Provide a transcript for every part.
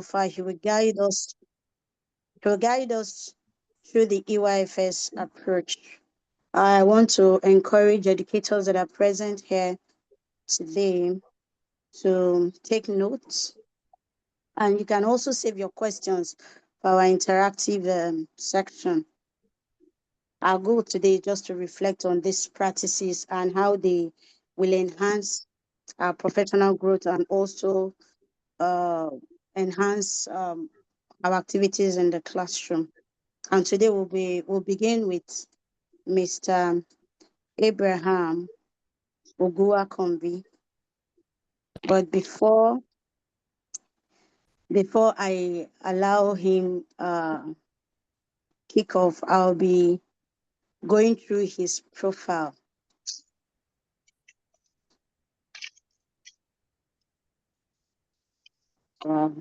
far. He will guide us. He will guide us through the EYFS approach. I want to encourage educators that are present here today to take notes, and you can also save your questions for our interactive section. Our goal today is just to reflect on these practices and how they will enhance our professional growth and also enhance our activities in the classroom. And today we'll begin with Mr. Abraham Oguakombi. But before I allow him kick off, I'll be going through his profile. Okay.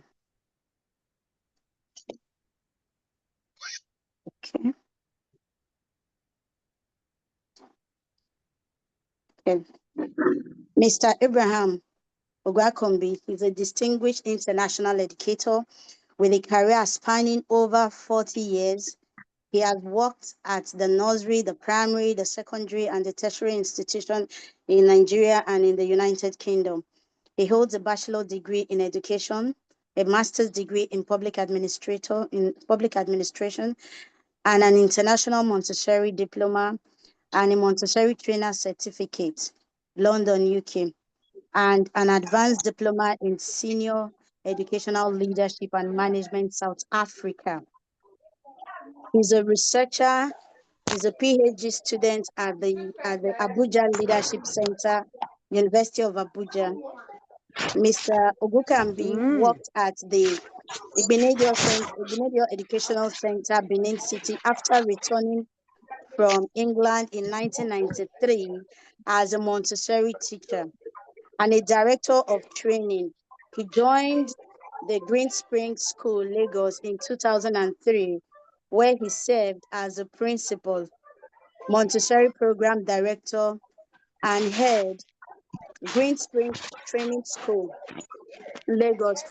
Okay. Mr. Abraham Oguakombi is a distinguished international educator with a career spanning over 40 years. He has worked at the nursery, the primary, the secondary, and the tertiary institution in Nigeria and in the United Kingdom. He holds a bachelor's degree in education, a master's degree in public administration, and an international Montessori diploma and a Montessori trainer certificate, London, UK, and an advanced diploma in senior educational leadership and management, South Africa. He's a researcher. He's a PhD student at the Abuja Leadership Center, University of Abuja. Mr. Ogukambi worked at the Igbenedion Educational Center, Benin City, after returning from England in 1993 as a Montessori teacher and a director of training. He joined the Green Spring School, Lagos, in 2003, where he served as a principal, Montessori program director, and head Green Spring Training School, Lagos.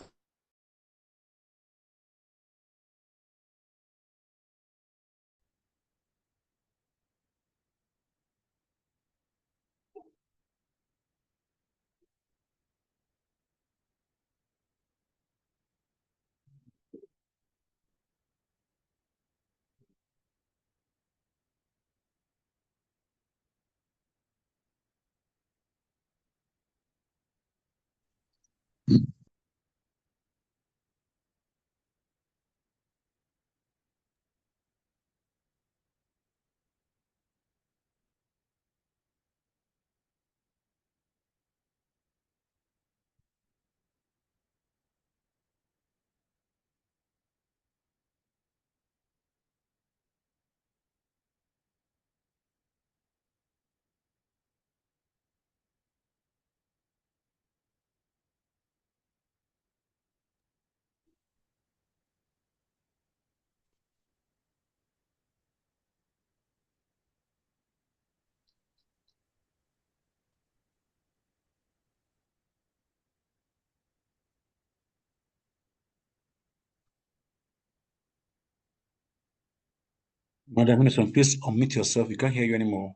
Madam Minister, please unmute yourself. We can't hear you anymore.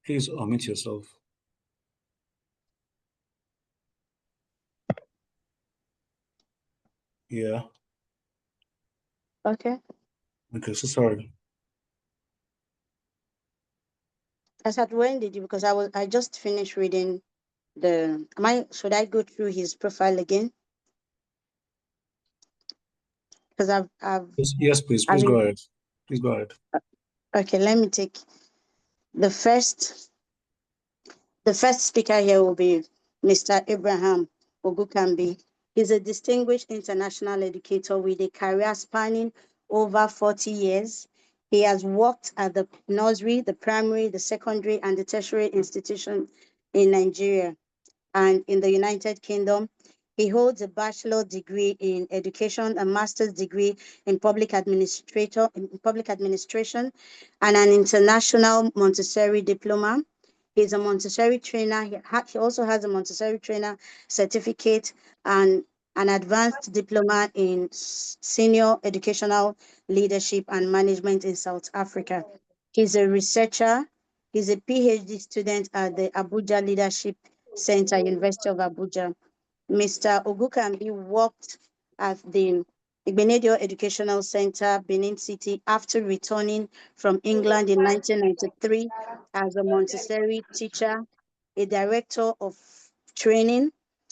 Please unmute yourself. Yeah. Okay. Okay, so sorry. I said, when did you? Because I just finished reading should I go through his profile again? Because I've Yes, please go ahead. Please go ahead. Okay, let me take the first speaker here will be Mr. Abraham Ogukambi. He's a distinguished international educator with a career spanning over 40 years. He has worked at the nursery, the primary, the secondary, and the tertiary institution in Nigeria and in the United Kingdom. He holds a bachelor's degree in education, a master's degree in public administration, and an international Montessori diploma. He's a Montessori trainer. He also has a Montessori trainer certificate and an advanced diploma in senior educational leadership and management in South Africa. He's a researcher. He's a PhD student at the Abuja Leadership Center, University of Abuja. Mr. Ogukambi worked at the Igbenedio Educational Center, Benin City, after returning from England in 1993 as a Montessori teacher, a director of training.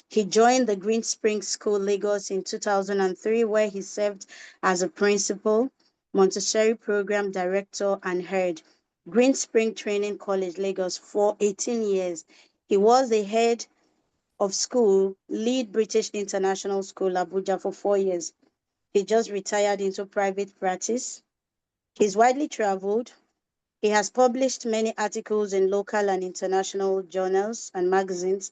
He joined the Green Spring School, Lagos in 2003, where he served as a principal, Montessori program director, and head. Green Spring Training College, Lagos, for 18 years. He was the head of school, lead British International School, Abuja, for 4 years. He just retired into private practice. He's widely traveled. He has published many articles in local and international journals and magazines.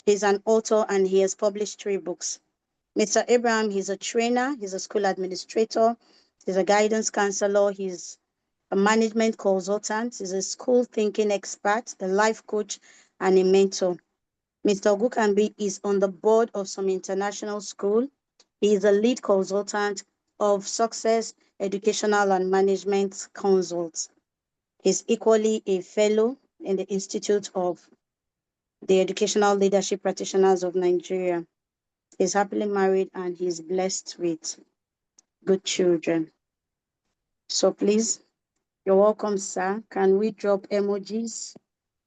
He's an author and he has published 3 books. Mr. Abraham, he's a trainer, he's a school administrator, he's a guidance counselor, he's a management consultant, he's a school thinking expert, a life coach, and a mentor. Mr. Ogukambi is on the board of some international school. He is a lead consultant of Success Educational and Management Consults. He's equally a fellow in the Institute of the Educational Leadership Practitioners of Nigeria. He's happily married and he's blessed with good children. So please, you're welcome, sir. Can we drop emojis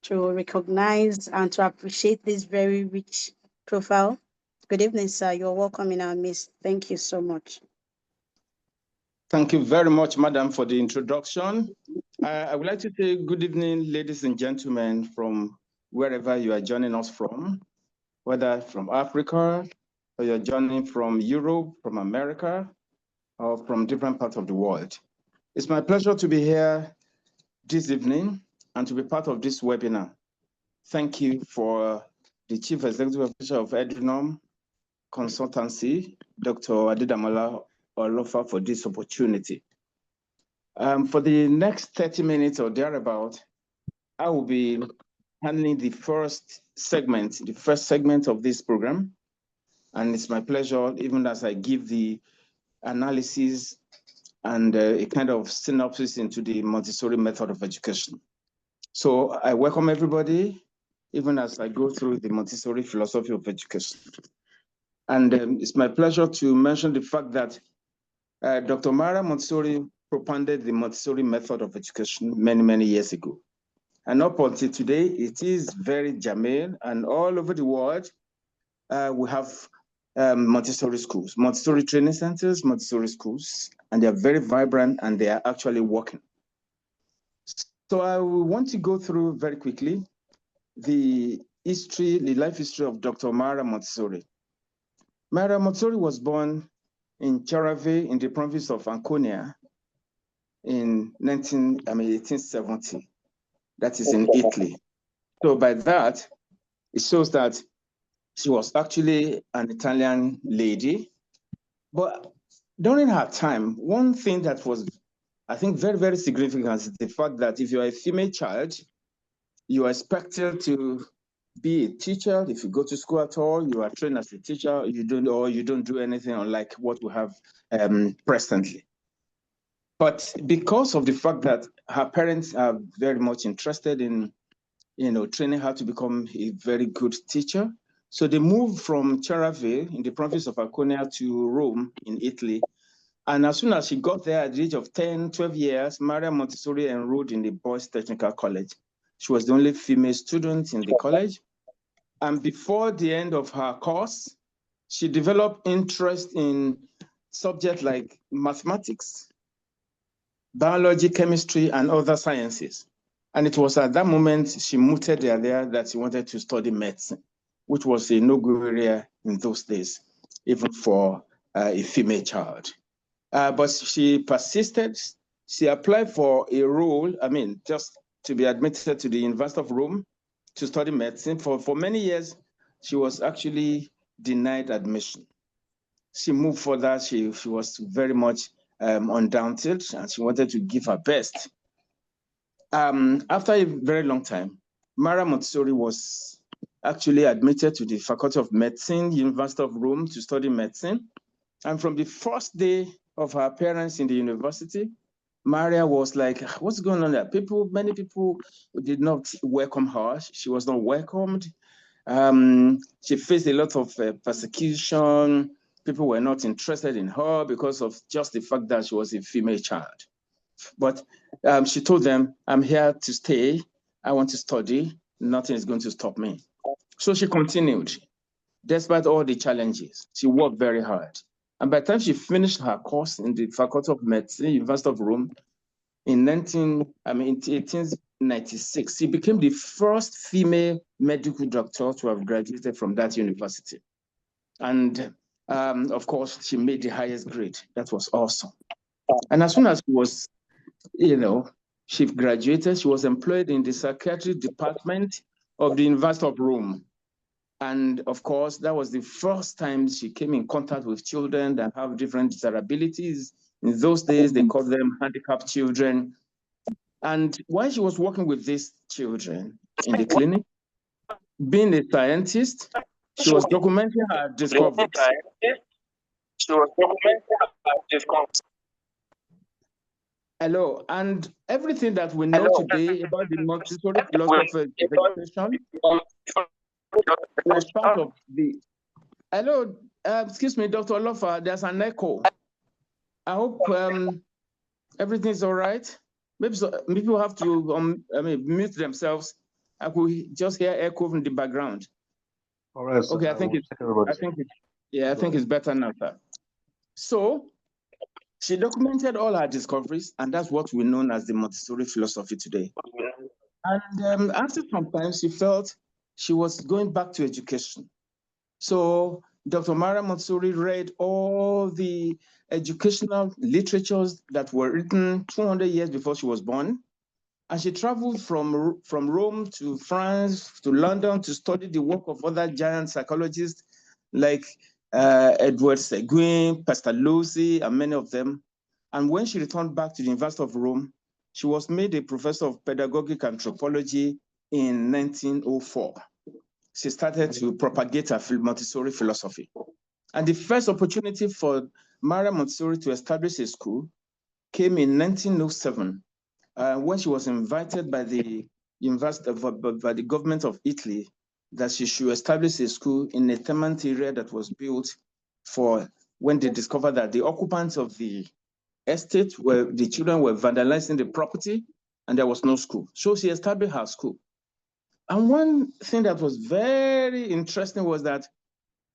to recognize and to appreciate this very rich profile? Good evening, sir. You're welcome in our midst. Thank you so much. Thank you very much, madam, for the introduction. I would like to say good evening, ladies and gentlemen, from wherever you are joining us from, whether from Africa, or you're joining from Europe, from America, or from different parts of the world. It's my pleasure to be here this evening and to be part of this webinar. Thank you for the Chief Executive Officer of Edrenom Consultancy, Dr. Adedamola Olofa, for this opportunity. For the next 30 minutes or thereabout, I will be handling the first segment of this program. And it's my pleasure, even as I give the analysis and a kind of synopsis into the Montessori method of education. So I welcome everybody, even as I go through the Montessori philosophy of education. And it's my pleasure to mention the fact that Dr. Mara Montessori propounded the Montessori method of education many, many years ago. And up until today, it is very germane, and all over the world, we have Montessori schools, Montessori training centers, Montessori schools, and they are very vibrant and they are actually working. So I want to go through very quickly the life history of Dr. Mara Montessori. Mara Montessori was born in Charave in the province of Ancona in 1870. That is in Italy. So by that, it shows that she was actually an Italian lady. But during her time, one thing that was, I think, very, very significant is the fact that if you're a female child, you are expected to be a teacher. If you go to school at all, you are trained as a teacher. You don't do anything unlike what we have presently. But because of the fact that her parents are very much interested in, training her to become a very good teacher, so they moved from Charave in the province of Ancona to Rome in Italy. And as soon as she got there at the age of 10, 12 years, Maria Montessori enrolled in the Boys Technical College. She was the only female student in the college. And before the end of her course, she developed interest in subjects like mathematics, biology, chemistry, and other sciences. And it was at that moment she mooted the idea that she wanted to study medicine, which was a no-go area in those days, even for a female child. But she persisted. She applied for a role, just to be admitted to the University of Rome to study medicine. For many years, she was actually denied admission. She moved further. She was very much undaunted, and she wanted to give her best. After a very long time, Maria Montessori was actually admitted to the Faculty of Medicine, University of Rome, to study medicine. And from the first day of her appearance in the university, Maria was like, what's going on there? Many people did not welcome her. She was not welcomed. She faced a lot of persecution. People were not interested in her because of just the fact that she was a female child. But she told them, I'm here to stay. I want to study. Nothing is going to stop me. So she continued. Despite all the challenges, she worked very hard. And by the time she finished her course in the Faculty of Medicine, University of Rome, in 1896, she became the first female medical doctor to have graduated from that university. And of course, she made the highest grade. That was awesome. And as soon as she was, she graduated, she was employed in the psychiatry department of the University of Rome. And of course, that was the first time she came in contact with children that have different disabilities. In those days, they called them handicapped children. And while she was working with these children in the clinic, being a scientist, she was documenting her discoveries. Hello, and everything that we know today about the Montessori philosophy of education was part of the. Hello, excuse me, Dr. Olofa, there's an echo. I hope everything's all right. Maybe people have to mute themselves. I could just hear echo from the background. All right. So okay, I think it's better now, sir. So she documented all her discoveries, and that's what we know as the Montessori philosophy today. And after some time, she felt she was going back to education. So Dr. Maria Montessori read all the educational literatures that were written 200 years before she was born. And she traveled from Rome to France to London to study the work of other giant psychologists like Edward Seguin, Pestalozzi, and many of them. And when she returned back to the University of Rome, she was made a professor of pedagogic anthropology in 1904. She started to propagate her Montessori philosophy. And the first opportunity for Maria Montessori to establish a school came in 1907, when she was invited by the government of Italy that she should establish a school in a tenement area that was built for when they discovered that the occupants of the estate the children were vandalizing the property and there was no school. So she established her school. And one thing that was very interesting was that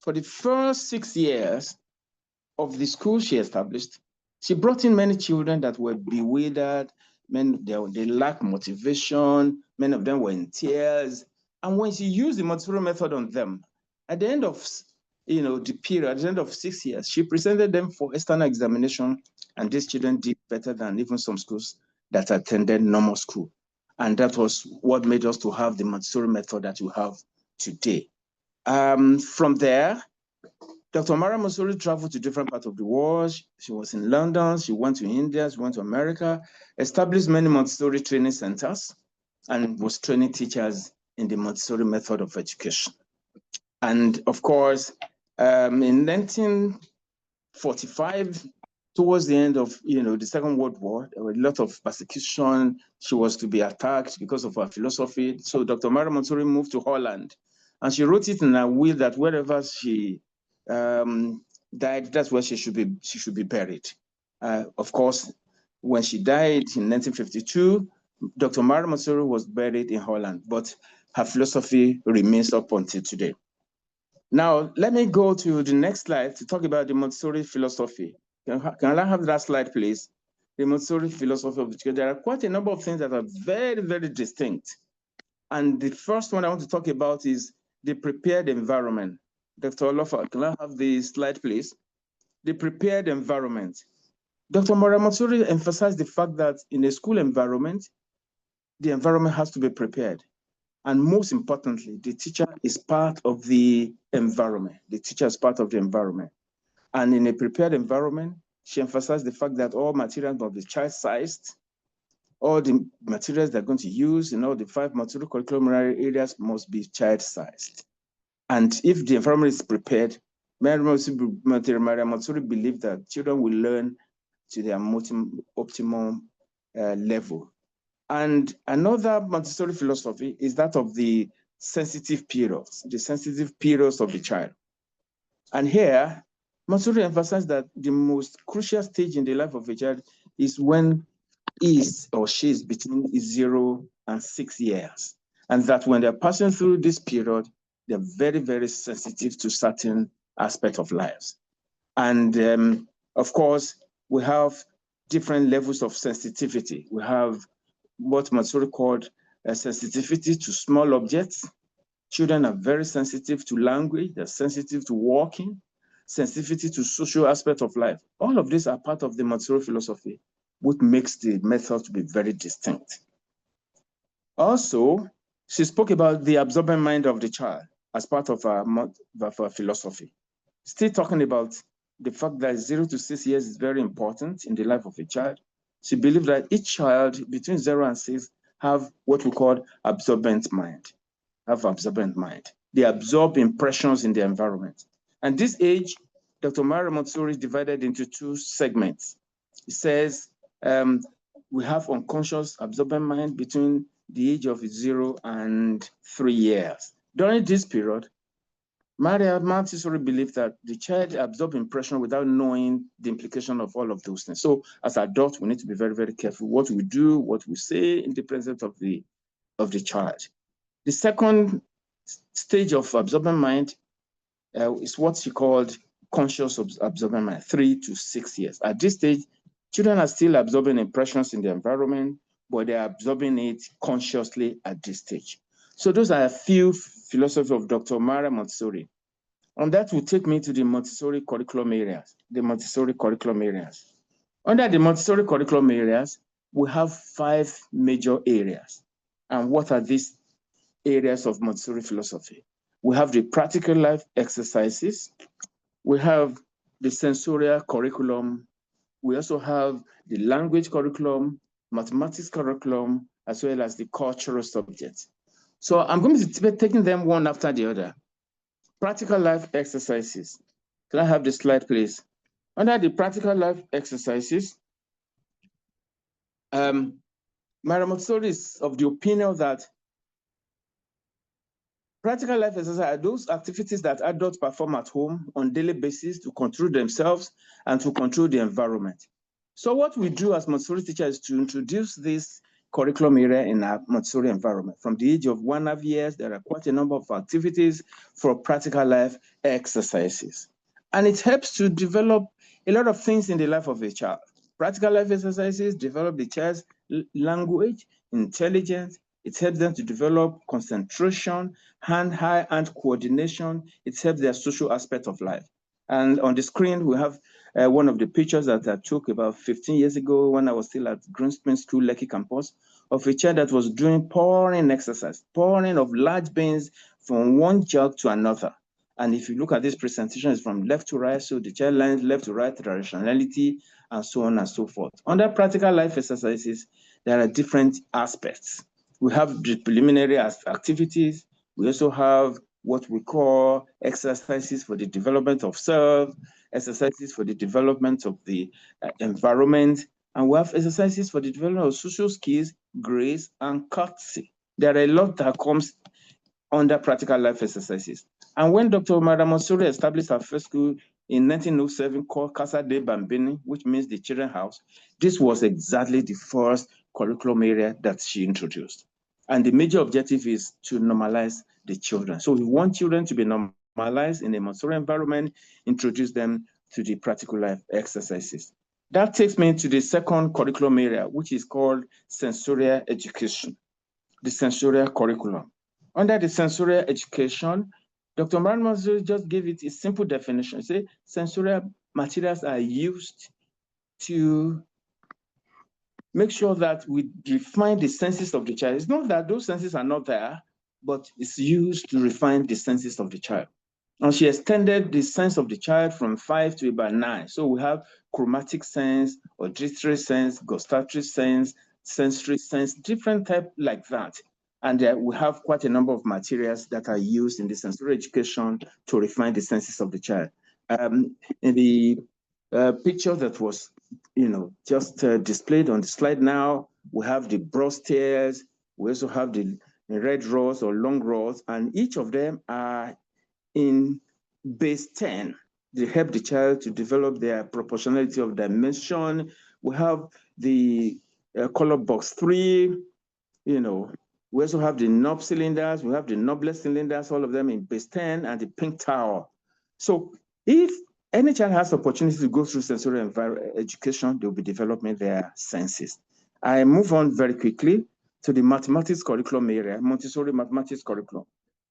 for the first 6 years of the school she established, she brought in many children that were bewildered, they lacked motivation, many of them were in tears. And when she used the Montessori method on them, at the end of the period, at the end of 6 years, she presented them for external examination, and these children did better than even some schools that attended normal school. And that was what made us to have the Montessori method that we have today. From there, Dr. Maria Montessori traveled to different parts of the world. She was in London, she went to India, she went to America, established many Montessori training centers, and was training teachers in the Montessori method of education. And of course, in 1945, towards the end of the Second World War, there were a lot of persecution. She was to be attacked because of her philosophy. So Dr. Maria Montessori moved to Holland, and she wrote it in a will that wherever she died, that's where she should be buried. Of course, when she died in 1952, Dr. Maria Montessori was buried in Holland, but her philosophy remains up until today. Now, let me go to the next slide to talk about the Montessori philosophy. Can I have that slide, please? The Montessori philosophy of education. There are quite a number of things that are very, very distinct. And the first one I want to talk about is the prepared environment. Dr. Olofa, can I have the slide, please? The prepared environment. Dr. Maria Montessori emphasized the fact that in a school environment, the environment has to be prepared. And most importantly, the teacher is part of the environment. The teacher is part of the environment. And in a prepared environment, she emphasized the fact that all materials must be child-sized, all the materials they're going to use in all the 5 Montessori curriculum areas must be child-sized. And if the environment is prepared, Montessori believe that children will learn to their optimum level. And another Montessori philosophy is that of the sensitive periods of the child. And here, Montessori emphasizes that the most crucial stage in the life of a child is when he or she is between 0 and 6 years. And that when they're passing through this period, they're very, very sensitive to certain aspects of lives. And of course, we have different levels of sensitivity. We have what Montessori called sensitivity to small objects. Children are very sensitive to language, they're sensitive to walking, sensitivity to social aspects of life. All of these are part of the Montessori philosophy, which makes the method to be very distinct. Also, she spoke about the absorbent mind of the child as part of our philosophy. Still talking about the fact that 0 to 6 years is very important in the life of a child. She believed that each child between 0 and 6 have what we call absorbent mind. They absorb impressions in the environment. And this age, Dr. Maria Montessori divided into 2 segments. It says we have unconscious absorbent mind between the age of 0 and 3 years. During this period, Maria Montessori believed that the child absorbs impression without knowing the implication of all of those things. So as adults, we need to be very, very careful what we do, what we say in the presence of the child. The second stage of absorbent mind is what she called conscious absorbent mind, 3 to 6 years. At this stage, children are still absorbing impressions in the environment, but they're absorbing it consciously at this stage. So those are a few philosophies of Dr. Maria Montessori. And that will take me to the Montessori curriculum areas, Under the Montessori curriculum areas, we have 5 major areas. And what are these areas of Montessori philosophy? We have the practical life exercises. We have the sensorial curriculum. We also have the language curriculum, mathematics curriculum, as well as the cultural subjects. So I'm going to be taking them one after the other. Practical life exercises. Can I have the slide, please? Under the practical life exercises, Maria Montessori is of the opinion that practical life exercises are those activities that adults perform at home on a daily basis to control themselves and to control the environment. So what we do as Montessori teachers is to introduce this curriculum area in our Montessori environment. From the age of 1.5 years, there are quite a number of activities for practical life exercises. And it helps to develop a lot of things in the life of a child. Practical life exercises develop the child's language, intelligence. It helps them to develop concentration, hand-eye and coordination. It helps their social aspect of life. And on the screen, we have one of the pictures that I took about 15 years ago when I was still at Greenspring School, Lekki campus, of a child that was doing pouring exercise, pouring of large beans from one jug to another. And if you look at this presentation, it's from left to right, so the child learns left to right, directionality, and so on and so forth. Under practical life exercises, there are different aspects. We have the preliminary activities. We also have what we call exercises for the development of self, exercises for the development of the environment, and we have exercises for the development of social skills, grace, and courtesy. There are a lot that comes under practical life exercises. And when Dr. Maria Montessori established her first school in 1907 called Casa de Bambini, which means the children's house, this was exactly the first curriculum area that she introduced. And the major objective is to normalize the children. So we want children to be normalized in a Montessori environment, introduce them to the practical life exercises. That takes me to the second curriculum area, which is called sensorial education, the sensorial curriculum. Under the sensorial education, Dr. Maria Montessori just gave it a simple definition. Say sensorial materials are used to make sure that we refine the senses of the child. It's not that those senses are not there, but it's used to refine the senses of the child. And she extended the sense of the child from 5 to about 9. So we have chromatic sense, auditory sense, gustatory sense, sensory sense, different type like that. And we have quite a number of materials that are used in the sensory education to refine the senses of the child. In the picture that was, just displayed on the slide now, we have the broad stairs. We also have the red rods or long rods, and each of them are in base 10. They help the child to develop their proportionality of dimension. We have the color box 3, we also have the knob cylinders, we have the knobless cylinders, all of them in base 10, and the pink tower. So if any child has the opportunity to go through sensory education, they'll be developing their senses. I move on very quickly to the mathematics curriculum area, Montessori mathematics curriculum.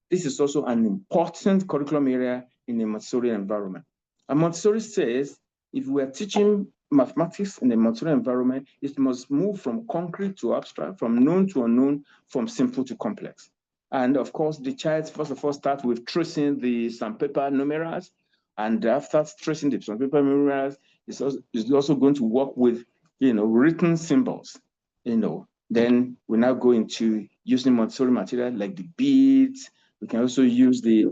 This is also an important curriculum area in the Montessori environment. And Montessori says, if we are teaching mathematics in the Montessori environment, it must move from concrete to abstract, from known to unknown, from simple to complex. And of course, the child, first of all, starts with tracing the sandpaper numerals. And after tracing the sandpaper numerals, is also going to work with, written symbols, Then we now go into using Montessori material like the beads. We can also use the,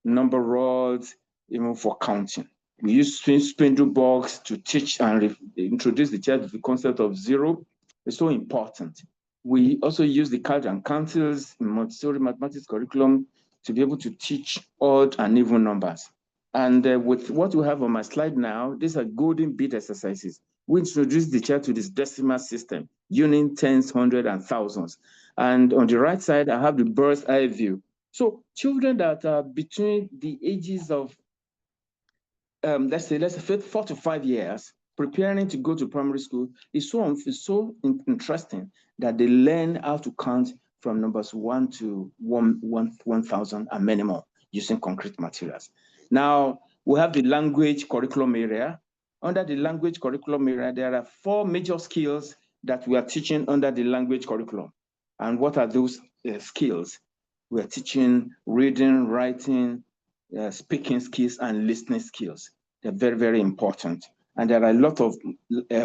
number rods, even for counting. We use spindle box to teach and introduce the child to the concept of zero. It's so important. We also use the cards and counters in Montessori mathematics curriculum to be able to teach odd and even numbers. And with what we have on my slide now, these are golden bead exercises. We introduce the child to this decimal system, unit, tens, hundreds, and thousands. And on the right side, I have the bird's eye view. So children that are between the ages of, let's say 4 to 5 years, preparing to go to primary school is so interesting that they learn how to count from numbers 1 to 1,000 and many more using concrete materials. Now, we have the language curriculum area. Under the language curriculum area, there are 4 major skills that we are teaching under the language curriculum. And what are those skills? We are teaching reading, writing, speaking skills, and listening skills. They're very, very important. And there are a lot of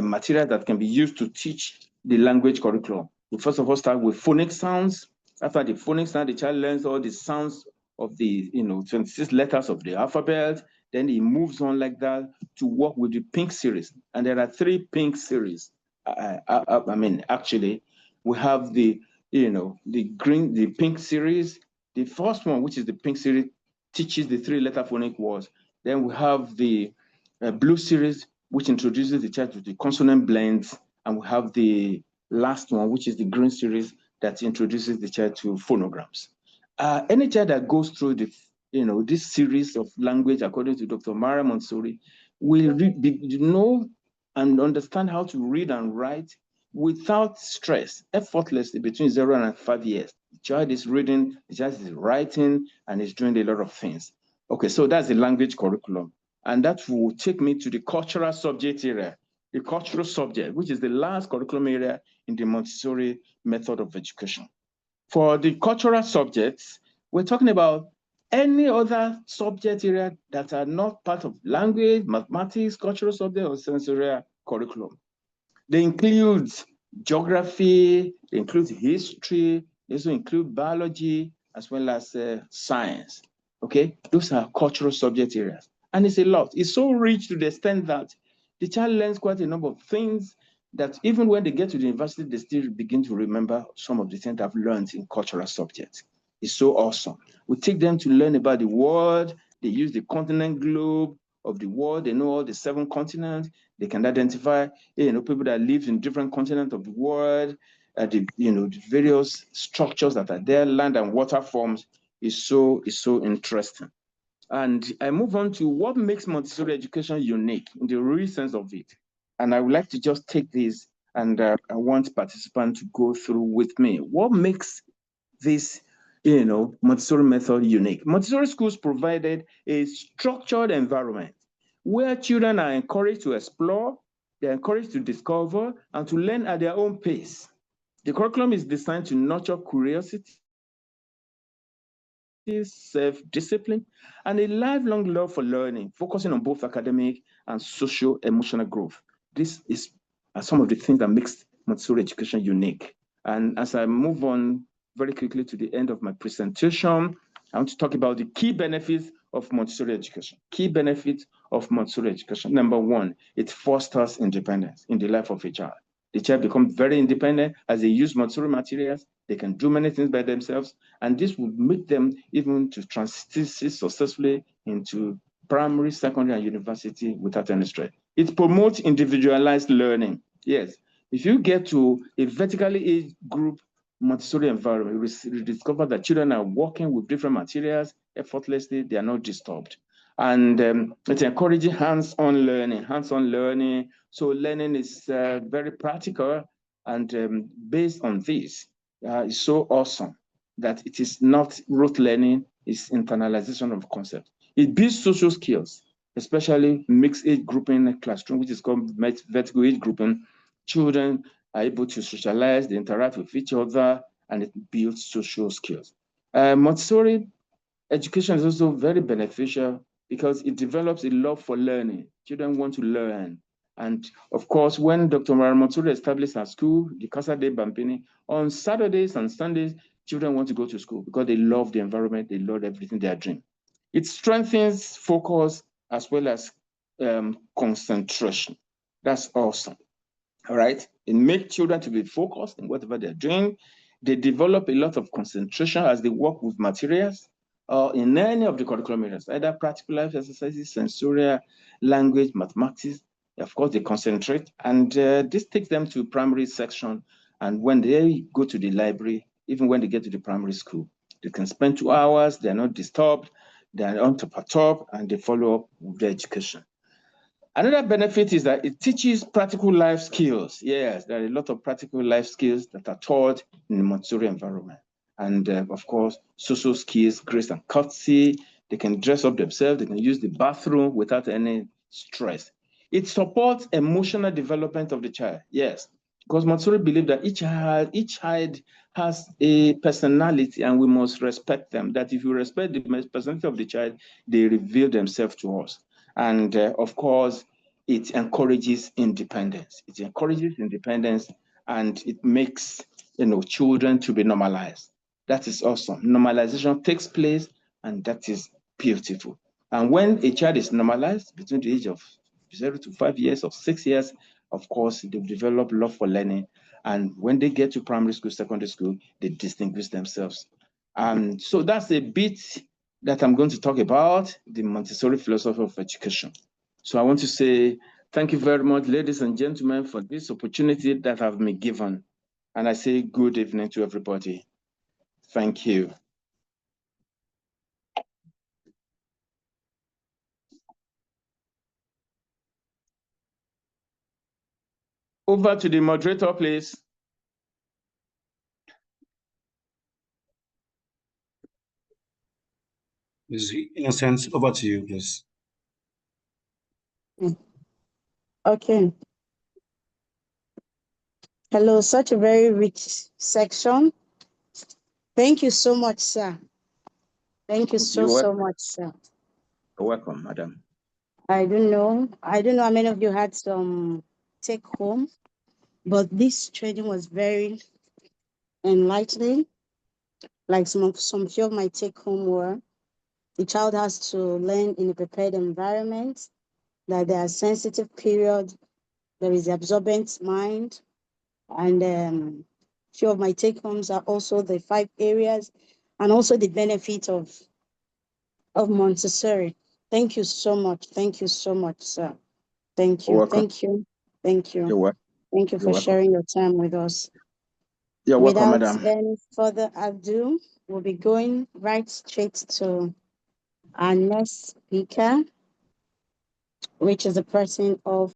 material that can be used to teach the language curriculum. We first of all start with phonic sounds. After the phonic sound, the child learns all the sounds of the 26 letters of the alphabet. Then he moves on like that to work with the pink series. And there are 3 pink series. Actually, we have the pink series. The first one, which is the pink series, teaches the 3-letter phonic words. Then we have the blue series, which introduces the child to the consonant blends. And we have the last one, which is the green series, that introduces the child to phonograms. Any child that goes through this series of language, according to Dr. Mara Montessori, will know and understand how to read and write without stress, effortlessly between 0 and 5 years. The child is reading, the child is writing, and is doing a lot of things. Okay, so that's the language curriculum. And that will take me to the cultural subject area, the cultural subject, which is the last curriculum area in the Montessori method of education. For the cultural subjects, we're talking about any other subject area that are not part of language, mathematics, cultural subject, or sensory curriculum. They include geography, they include history, they also include biology, as well as science. Okay, those are cultural subject areas. And it's a lot. It's so rich to the extent that the child learns quite a number of things that even when they get to the university, they still begin to remember some of the things I've learned in cultural subjects. It's so awesome. We take them to learn about the world. They use the continent globe of the world. They know all the 7 continents. They can identify, people that live in different continents of the world. The various structures that are there, land and water forms is so interesting. And I move on to what makes Montessori education unique in the real sense of it. And I would like to just take this, and I want participants to go through with me. What makes this, Montessori method unique? Montessori schools provided a structured environment where children are encouraged to explore, they're encouraged to discover, and to learn at their own pace. The curriculum is designed to nurture curiosity, self-discipline, and a lifelong love for learning, focusing on both academic and social-emotional growth. This is some of the things that makes Montessori education unique. And as I move on very quickly to the end of my presentation, I want to talk about the key benefits of Montessori education. Key benefits of Montessori education. Number one, it fosters independence in the life of a child. The child becomes very independent as they use Montessori materials. They can do many things by themselves, and this will make them even to transition successfully into primary, secondary, and university without any stress. It promotes individualized learning. Yes, if you get to a vertically aged group Montessori environment, you discover that children are working with different materials effortlessly, they are not disturbed. And it's encouraging hands-on learning. So learning is very practical, and based on this, it's so awesome that it is not rote learning, it's internalization of concepts. It builds social skills, especially mixed age grouping classroom, which is called vertical age grouping. Children are able to socialize, they interact with each other, and it builds social skills. Montessori education is also very beneficial because it develops a love for learning. Children want to learn. And of course, when Dr. Montessori established her school, the Casa de Bambini, on Saturdays and Sundays, children want to go to school because they love the environment, they love everything they are doing. It strengthens focus as well as concentration. That's awesome. All right. It makes children to be focused in whatever they're doing. They develop a lot of concentration as they work with materials or in any of the curriculum areas, either practical life exercises, sensorial, language, mathematics. Of course, they concentrate, and this takes them to primary section. And when they go to the library, even when they get to the primary school, they can spend 2 hours, they're not disturbed, they're on top, and they follow up with their education. Another benefit is that it teaches practical life skills. Yes, there are a lot of practical life skills that are taught in the Montessori environment. And of course, social skills, grace and courtesy. They can dress up themselves. They can use the bathroom without any stress. It supports emotional development of the child. Yes, because Montessori believe that each child has a personality and we must respect them. That if you respect the personality of the child, they reveal themselves to us. And of course, it encourages independence. It encourages independence, and it makes children to be normalized. That is awesome. Normalization takes place, and that is beautiful. And when a child is normalized between the age of 0 to 5 years or 6 years, of course, they develop love for learning. And when they get to primary school, secondary school, they distinguish themselves. So that's a bit that I'm going to talk about, the Montessori philosophy of education. So I want to say thank you very much, ladies and gentlemen, for this opportunity that have been given. And I say good evening to everybody. Thank you. Over to the moderator, please. Ms. Innocent, over to you, please. Okay. Hello, such a very rich section. Thank you so much, sir. Thank you so much, sir. You're welcome, madam. I don't know how many of you had some take home, but this training was very enlightening. Like some few of my take home were, the child has to learn in a prepared environment, that there are sensitive periods, there is the absorbent mind, and few of my take homes are also the 5 areas and also the benefit of Montessori. Thank you so much. Thank you so much, sir. Thank you. Thank you. Thank you. You're welcome. Thank you for sharing your time with us. You're welcome, madam. Without any further ado, we'll be going right straight to our next speaker, which is the person of